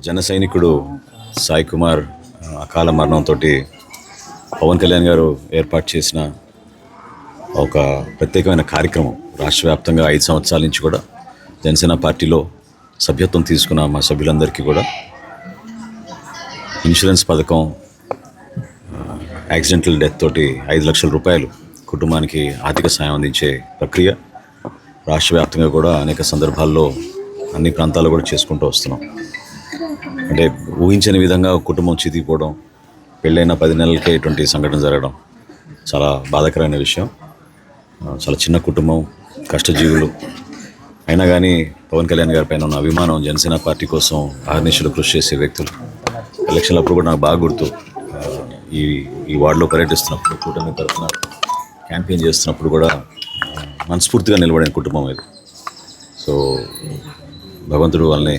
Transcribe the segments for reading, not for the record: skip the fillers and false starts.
జన సైనికుడు సాయి కుమార్ అకాల మరణంతో పవన్ కళ్యాణ్ గారు ఏర్పాటు చేసిన ఒక ప్రత్యేకమైన కార్యక్రమం. రాష్ట్ర వ్యాప్తంగా 5 సంవత్సరాల నుంచి కూడా జనసేన పార్టీలో సభ్యత్వం తీసుకున్న మా సభ్యులందరికీ కూడా ఇన్సూరెన్స్ పథకం, యాక్సిడెంటల్ డెత్ తోటి 5 లక్షల రూపాయలు కుటుంబానికి ఆర్థిక సాయం అందించే ప్రక్రియ రాష్ట్ర వ్యాప్తంగా కూడా అనేక సందర్భాల్లో అన్ని ప్రాంతాల్లో కూడా చేసుకుంటూ వస్తున్నాం. అంటే ఊహించని విధంగా కుటుంబం చితికిపోవడం, పెళ్ళైన 10 నెలలకే ఇటువంటి సంఘటన జరగడం చాలా బాధాకరమైన విషయం. చాలా చిన్న కుటుంబం, కష్టజీవులు అయినా కానీ పవన్ కళ్యాణ్ గారి పైన ఉన్న అభిమానం, జనసేన పార్టీ కోసం అహర్నిశలు కృషి చేసే వ్యక్తులు. ఎలక్షన్లప్పుడు కూడా నాకు బాగా గుర్తు, ఈ వార్డులో పర్యటిస్తున్నప్పుడు, కూటమి తరఫున క్యాంపెయిన్ చేస్తున్నప్పుడు కూడా మనస్ఫూర్తిగా నిలబడిన కుటుంబం ఇది. సో భగవంతుడు వాళ్ళని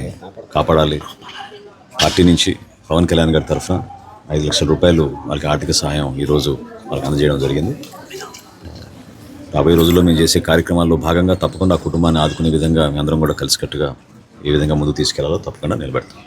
కాపాడాలి. పార్టీ నుంచి పవన్ కళ్యాణ్ గారి తరఫున 5 లక్షల రూపాయలు వాళ్ళకి ఆర్థిక సహాయం ఈరోజు వాళ్ళకి అందజేయడం జరిగింది. రాబోయే రోజుల్లో మేము చేసే కార్యక్రమాల్లో భాగంగా తప్పకుండా ఆ కుటుంబాన్ని ఆదుకునే విధంగా మేము అందరం కూడా కలిసికట్టుగా ఏ విధంగా ముందుకు తీసుకెళ్లాలో తప్పకుండా నిలబెడతాం.